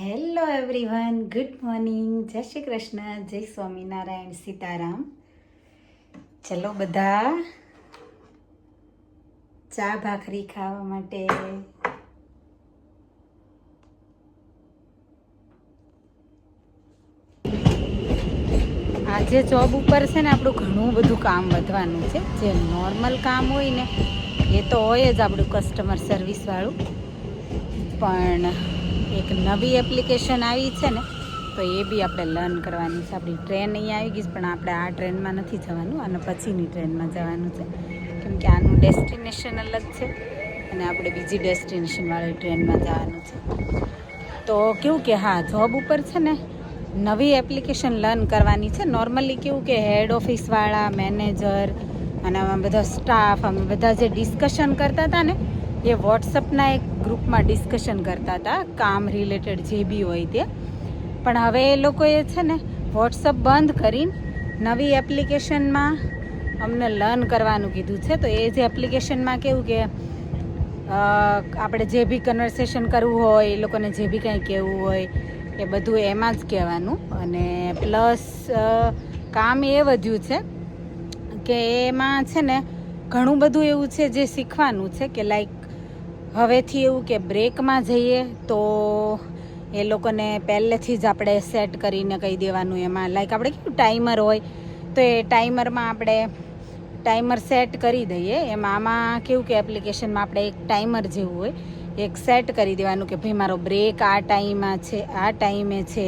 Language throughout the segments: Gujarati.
હેલો એવરીવન, ગુડ મોર્નિંગ, જય શ્રી કૃષ્ણ, જય સ્વામિનારાયણ, સીતારામ. ચલો બધા ચા ભાખરી ખાવા માટે. આજે જોબ ઉપર છે ને આપણું ઘણું બધું કામ વધવાનું છે. જે નોર્મલ કામ હોય ને એ તો હોય જ આપણું કસ્ટમર સર્વિસ વાળું, પણ એક નવી એપ્લિકેશન આવી છે ને તો એ બી આપણે લર્ન કરવાની છે. આપણી ટ્રેન અહીંયા આવી ગઈ છે, પણ આપણે આ ટ્રેનમાં નથી જવાનું, અને પછીની ટ્રેનમાં જવાનું છે, કેમ કે આનું ડેસ્ટિનેશન અલગ છે અને આપણે બીજી ડેસ્ટિનેશનવાળી ટ્રેનમાં જવાનું છે. તો કેવું કે હા, જોબ ઉપર છે ને નવી એપ્લિકેશન લર્ન કરવાની છે. નોર્મલી કેવું કે હેડ ઓફિસવાળા, મેનેજર અને અમે બધા સ્ટાફ, અમે બધા જે ડિસ્કશન કરતા હતા ને એ વોટ્સઅપના એક ગ્રુપમાં ડિસ્કશન કરતા હતા, કામ રિલેટેડ જે બી હોય તે. પણ હવે એ લોકોએ છે ને વોટ્સઅપ બંધ કરીને નવી એપ્લિકેશનમાં અમને લર્ન કરવાનું કીધું છે. તો એ જે એપ્લિકેશનમાં કેવું કે આપણે જે બી કન્વર્સેશન કરવું હોય, એ લોકોને જે બી કંઈ કહેવું હોય એ બધું એમાં જ કહેવાનું. અને પ્લસ કામ એ વધ્યું છે કે એમાં છે ને ઘણું બધું એવું છે જે શીખવાનું છે, કે લાઈક હવેથી એવું કે બ્રેકમાં જઈએ તો એ લોકોને પહેલેથી જ આપણે સેટ કરીને કહી દેવાનું. એમાં લાઈક આપણે કેવું ટાઈમર હોય તો એ ટાઈમરમાં આપણે ટાઈમર સેટ કરી દઈએ. આમાં કેવું કે એપ્લિકેશનમાં આપણે એક ટાઈમર જેવું હોય, એક સેટ કરી દેવાનું કે ભાઈ મારો બ્રેક આ ટાઈમમાં છે, આ ટાઈમે છે,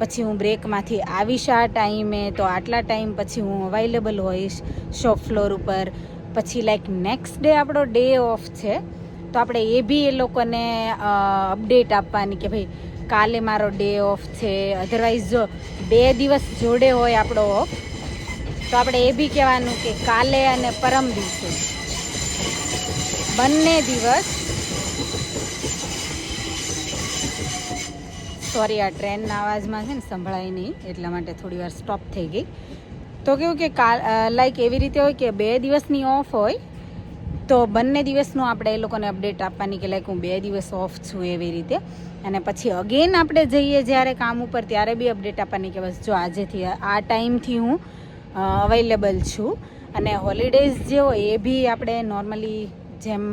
પછી હું બ્રેકમાંથી આવીશ આ ટાઈમે, તો આટલા ટાઈમ પછી હું અવેલેબલ હોઈશ શોપ ફ્લોર ઉપર. પછી લાઈક નેક્સ્ટ ડે આપણો ડે ઓફ છે તો આપણે એ બી એ લોકોને અપડેટ આપવાની કે ભાઈ કાલે મારો ડે ઓફ છે. અધરવાઇઝ જો 2 દિવસ જોડે હોય આપણો ઓફ તો આપણે એ બી કહેવાનું કે કાલે અને પરમ દિવસે બંને દિવસ, સોરી આ ટ્રેનના અવાજમાં છે ને સંભળાય નહીં એટલા માટે થોડી વાર સ્ટોપ થઈ ગઈ. તો કેવું કે લાઈક એવી રીતે હોય કે 2 દિવસની ઓફ હોય તો બંને દિવસનું આપણે એ લોકોને અપડેટ આપવાની કે લાઈક હું 2 દિવસ ઓફ છું એવી રીતે. અને પછી અગેન આપણે જઈએ જ્યારે કામ ઉપર ત્યારે બી અપડેટ આપવાની કે બસ જો આજેથી આ ટાઈમથી હું અવેલેબલ છું. અને હોલિડેઝ જે હોય એ બી આપણે નોર્મલી જેમ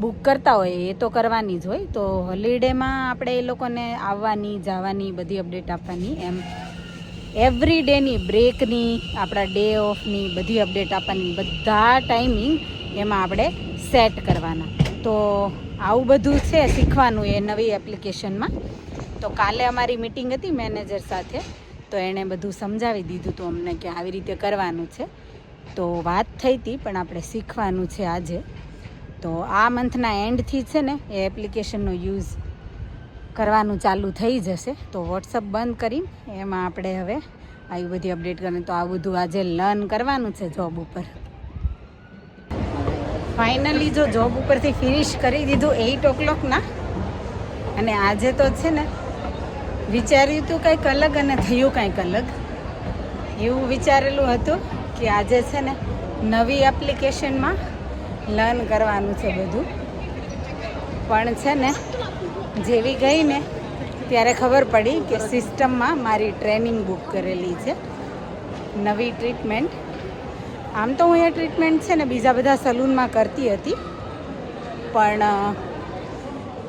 બુક કરતા હોય એ તો કરવાની જ હોય. તો હોલિડેમાં આપણે એ લોકોને આવવાની જવાની બધી અપડેટ આપવાની. એમ એવરી ડેની, બ્રેકની, આપણા ડે ઓફની બધી અપડેટ આપવાની, બધા ટાઈમિંગ એમાં આપણે સેટ કરવાના. તો આવું બધું છે શીખવાનું એ નવી એપ્લિકેશનમાં. તો કાલે અમારી મિટિંગ હતી મેનેજર સાથે, તો એણે બધું સમજાવી દીધું હતું અમને કે આવી રીતે કરવાનું છે. તો વાત થઈ હતી, પણ આપણે શીખવાનું છે આજે. તો આ મંથના એન્ડથી છે ને એ એપ્લિકેશનનો યુઝ કરવાનું ચાલુ થઈ જશે. તો વોટ્સઅપ બંધ કરીને એમાં આપણે હવે આવી બધી અપડેટ કરવાની. તો આ બધું આજે લર્ન કરવાનું છે જોબ ઉપર. ફાઇનલી જો જોબ ઉપરથી ફિનિશ કરી દીધું 8 o'clock ના. અને આજે તો છે ને વિચાર્યું હતું કંઈક અલગ અને થયું કંઈક અલગ. એવું વિચારેલું હતું કે આજે છે ને નવી એપ્લિકેશનમાં લર્ન કરવાનું છે બધું, પણ છે ને જેવી ગઈ ને ત્યારે ખબર પડી કે સિસ્ટમમાં મારી ટ્રેનિંગ બુક કરેલી છે, નવી ટ્રીટમેન્ટ. આમ તો હું એ ટ્રીટમેન્ટ છે ને બીજા બધા સલૂનમાં કરતી હતી, પણ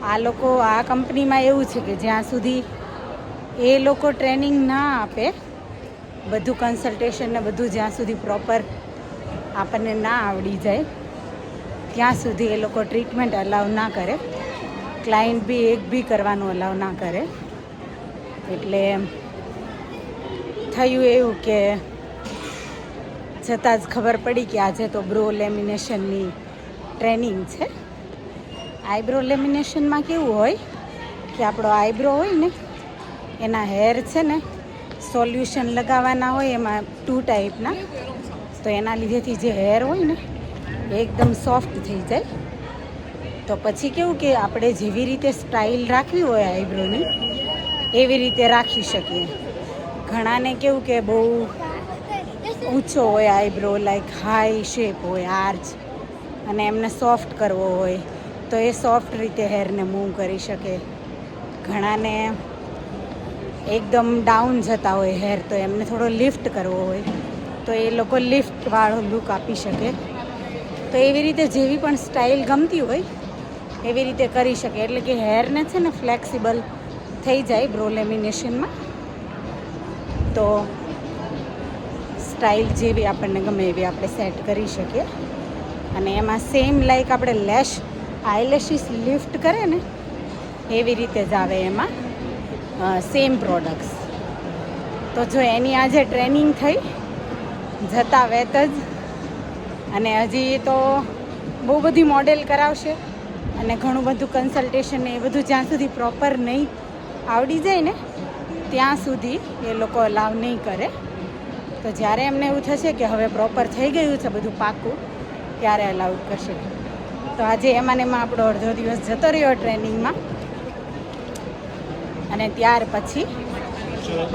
આ લોકો આ કંપનીમાં એવું છે કે જ્યાં સુધી એ લોકો ટ્રેનિંગ ના આપે, બધું કન્સલ્ટેશન ને બધું જ્યાં સુધી પ્રોપર આપણને ના આવડી જાય ત્યાં સુધી એ લોકો ટ્રીટમેન્ટ અલાઉ ના કરે. ક્લાયન્ટ બી એક બી કરવાનું અલાઉ ના કરે. એટલે થયું એવું કે છતાં જ ખબર પડી કે આજે તો બ્રો લેમિનેશનની ટ્રેનિંગ છે. આઈબ્રો લેમિનેશનમાં કેવું હોય કે આપણો આઈબ્રો હોય ને એના હેર છે ને સોલ્યુશન લગાવવાના હોય, એમાં 2 ટાઈપના. તો એના લીધેથી જે હેર હોય ને એકદમ સોફ્ટ થઈ જાય. તો પછી કેવું કે આપણે જેવી રીતે સ્ટાઇલ રાખવી હોય આઈબ્રોની એવી રીતે રાખી શકીએ. ઘણાને કેવું કે બહુ ઊંચો હોય આઈબ્રો, લાઈક હાઈ શેપ હોય, આર્ચ, અને એમને સોફ્ટ કરવો હોય તો એ સોફ્ટ રીતે હેરને મૂવ કરી શકે. ઘણાને એકદમ ડાઉન જતા હોય હેર, તો એમને થોડો લિફ્ટ કરવો હોય તો એ લોકો લિફ્ટવાળો લુક આપી શકે. તો એવી રીતે જેવી પણ સ્ટાઇલ ગમતી હોય એવી રીતે કરી શકે. એટલે કે હેરને છે ને ફ્લેક્સિબલ થઈ જાય બ્રો લેમિનેશનમાં. તો સ્ટાઇલ જેવી આપણને ગમે એવી આપણે સેટ કરી શકીએ. અને એમાં સેમ લાઈક આપણે આઈલેશીસ લિફ્ટ કરે ને એવી રીતે જ આવે એમાં સેમ પ્રોડક્ટ્સ. તો જો એની આજે ટ્રેનિંગ થઈ જતા વેત જ, અને હજી તો બહુ બધી મોડેલ કરાવશે અને ઘણું બધું કન્સલ્ટેશન ને એ બધું જ્યાં સુધી પ્રોપર નહીં આવડી જાય ને ત્યાં સુધી એ લોકો અલાવ નહીં કરે. તો જ્યારે એમને એવું થશે કે હવે પ્રોપર થઈ ગયું છે બધું પાકું, ત્યારે અલાઉડ કરશે. તો આજે એમાં ને એમાં આપણો અડધો દિવસ જતો રહ્યો ટ્રેનિંગમાં, અને ત્યાર પછી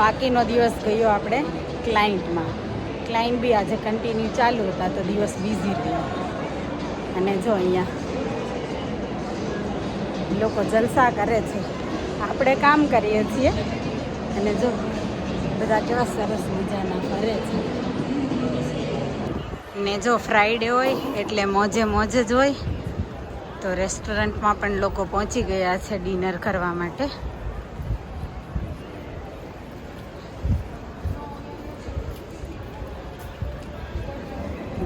બાકીનો દિવસ ગયો આપણે ક્લાયન્ટમાં. ક્લાયન્ટ બી આજે કન્ટિન્યુ ચાલુ હતા તો દિવસ બિઝી રહ્યો. અને જો અહીંયા લોકો જલસા કરે છે, આપણે કામ કરીએ છીએ. અને જો બધા કેવા સરસ મજાના ફરે છે. ને જો ફ્રાઈડે હોય એટલે મોજે મોજ જ હોય. તો રેસ્ટોરન્ટમાં પણ લોકો પહોંચી ગયા છે ડિનર કરવા માટે.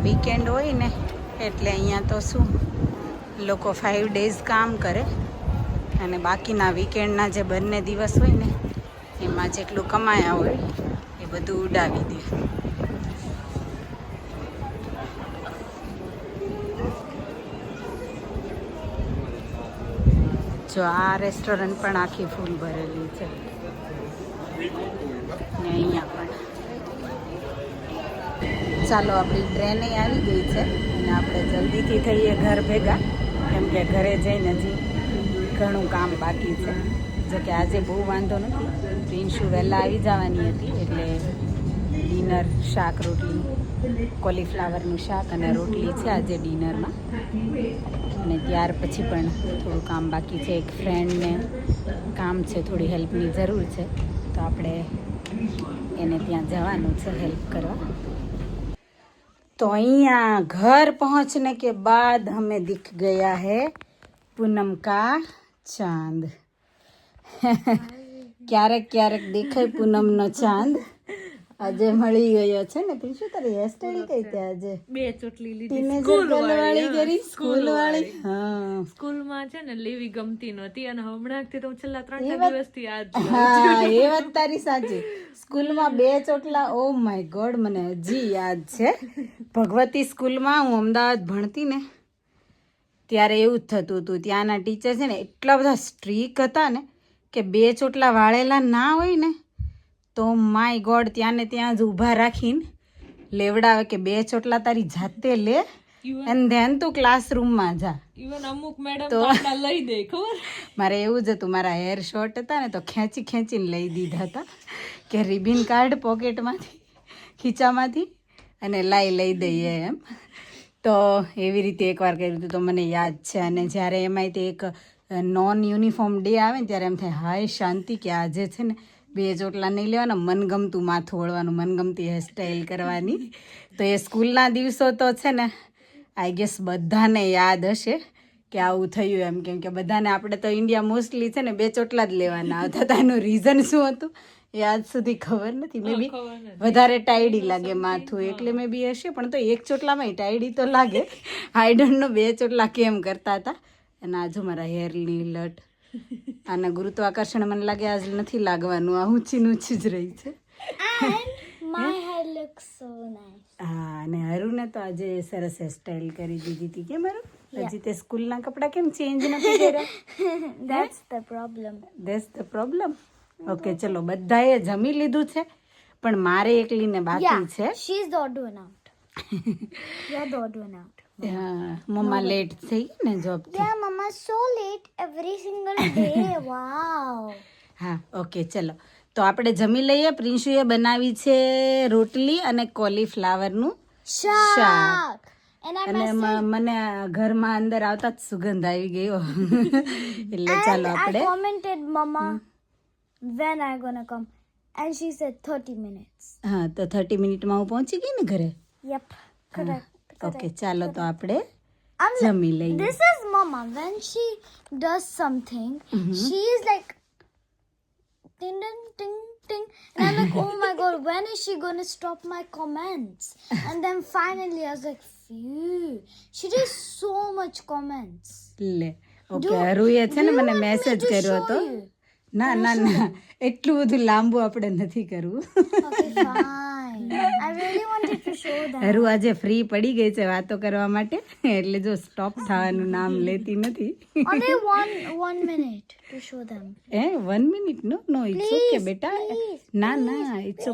વીકેન્ડ હોય ને એટલે અહીંયા તો શું લોકો 5 days કામ કરે, અને બાકીના વીકેન્ડના જે બંને દિવસ હોય ને એમાં જેટલું કમાયા હોય એ બધું ઉડાવી દે. જો આ રેસ્ટોરન્ટ પણ આખી ફૂલ ભરેલી છે, ને અહીંયા પણ. ચાલો, આપણી ટ્રેને આવી ગઈ છે અને આપણે જલ્દીથી થઈએ ઘર ભેગા, કેમ કે ઘરે જઈને હજી ઘણું કામ બાકી છે. જોકે આજે બહુ વાંધો નથી, પ્રિન્શુ વહેલા આવી જવાની હતી એટલે ડિનર શાક રોટલી, કોલીફ્લાવરનું શાક અને રોટલી છે આજે ડિનરમાં. અને ત્યાર પછી પણ થોડું કામ બાકી છે. એક ફ્રેન્ડને કામ છે, થોડી હેલ્પની જરૂર છે, તો આપણે એને ત્યાં જવાનું છે હેલ્પ કરવા. तो અહીંયા घर पहुंचने के बाद हमें दिख गया है पूनम का चांद. ક્યારેક ક્યારેક દેખાય પૂનમનો ચાંદ. આજે મળી ગયો છે ને. તું શું તારી હેરસ્ટાઈલ કઈ તે આજે? 2 ચોટલી લીધી ટીનેજર ગર્લ વાળી કરી, સ્કૂલ વાળી. હા, સ્કૂલમાં છે ને લેવી ગમતી નહોતી, અને હમણાંથી તો હું છેલ્લા 3 દિવસથી આ જ હા, એ વાત તારી સાચી. સ્કૂલમાં 2 ચોટલા, ઓ માય ગોડ, મને હજી યાદ છે. ભગવતી સ્કૂલમાં હું અમદાવાદ ભણતી ને ત્યારે એવું જ થતું હતું. ત્યાંના ટીચર છે ને એટલા બધા સ્ટ્રીક હતા ને કે 2 ચોટલા વાળેલા ના હોય ને તો માય ગોડ ત્યાં ને ત્યાં જ ઊભા રાખીને લેવડાવે કે 2 ચોટલા તારી જાતે લે એન્ડ ધેન તું ક્લાસરૂમમાં જા. ઇવન અમુક મેડમ તો આપણા લઈ દે, ખબર? મારે એવું જ હતું. મારા હેર શોર્ટ હતા ને તો ખેંચીને લઈ દીધા હતા કે રિબિન કાઢ પોકેટમાંથી, ખીચામાંથી, અને લઈ દઈએ એમ. તો એવી રીતે એકવાર કર્યું હતું તો મને યાદ છે. અને જ્યારે એમાંય તે એક નોન યુનિફોર્મ ડે આવે ને ત્યારે એમ થાય હાય શાંતિ કે આજે છે ને 2 ચોટલા નહીં લેવાના, મનગમતું માથું વળવાનું, મનગમતી હેરસ્ટાઈલ કરવાની. તો એ સ્કૂલના દિવસો તો છે ને આઈ ગેસ બધાને યાદ હશે કે આવું થયું એમ. કેમ કે બધાને, આપણે તો ઇન્ડિયા મોસ્ટલી છે ને 2 ચોટલા જ લેવાના આવતા હતા. એનું રીઝન શું હતું એ આજ સુધી ખબર નથી. મે બી વધારે ટાઈડી લાગે માથું એટલે મે બી હશે, પણ તો 1 ચોટલામાં ટાઈડી તો લાગે. આઈ ડોન્ટ નો 2 ચોટલા કેમ કરતા હતા. અને આ જો મારા હેરની લટ, આના ગુરુત્વાકર્ષણ મને લાગે આજ નથી લાગવાનું, આ ઊંચી જ રહી છે. My hair looks so nice. હા, અને હરુને તો આજે સરસ હેરસ્ટાઈલ કરી દીધી હતી. કેમ હરુ? હજી તે સ્કૂલના કપડાં કેમ ચેન્જ નથી કર્યા? That's the problem. That's the problem. Okay, ચલો, બધાએ જમી લીધું છે પણ મારે એકલીને બાકી છે. She's the odd one out. You're the odd one out. હા, મમ્મા લેટ થઈ ગઈ ને job. Yeah, Mama, so late every single day. Wow. હા, ઓકે, ચલો, તો આપણે જમી લઈએ. પ્રિન્શુએ બનાવી છે રોટલી અને કોલીફ્લાવરનું શાક. And I અને મને આ ઘરમાં અંદર આવતા જ સુગંધ આવી ગયો એટલે ચાલો આપણે commented, Mama, when are you gonna come? And she said 30 minutes. હા તો 30 મિનિટમાં હું પહોંચી ગઈ ને ઘરે. Yep, correct. ઓકે ચાલો તો આપણે I'm જમી લઈએ. This is Mama. When she does something, she is like ting ting ting ting, and I'm like, oh my god, when is she gonna stop my comments? And then finally, I was like, phew. She does so much comments. લે ઓકે હરુએ છે ને મને મેસેજ to કર્યો show હતો. you? ના એટલું બધું લાંબુ આપણે નથી કરવું. Okay, fine. I really wanted to show them. હરુ આજે ફ્રી પડી ગઈ છે વાતો કરવા માટે એટલે જો સ્ટોપ થવાનું નામ લેતી નથી. Only one minute to show them. 1 minute no it's okay બેટા. please, ના it's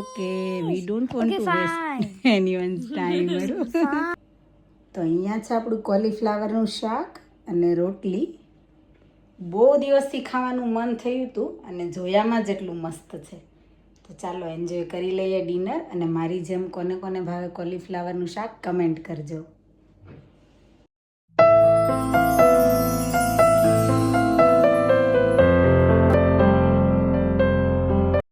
okay we don't want Okay, to fine. Waste anyone's time. તો અહીંયા છે આપણું કોલીફ્લાવરનું શાક અને રોટલી. બહુ દિવસથી ખાવાનું મન થયું હતું અને જોયામાં જેટલું મસ્ત છે. તો ચાલો એન્જોય કરી લઈએ ડિનર. અને મારી જેમ કોને કોને ભાવે કોલીફ્લાવરનું શાક કમેન્ટ કરજો.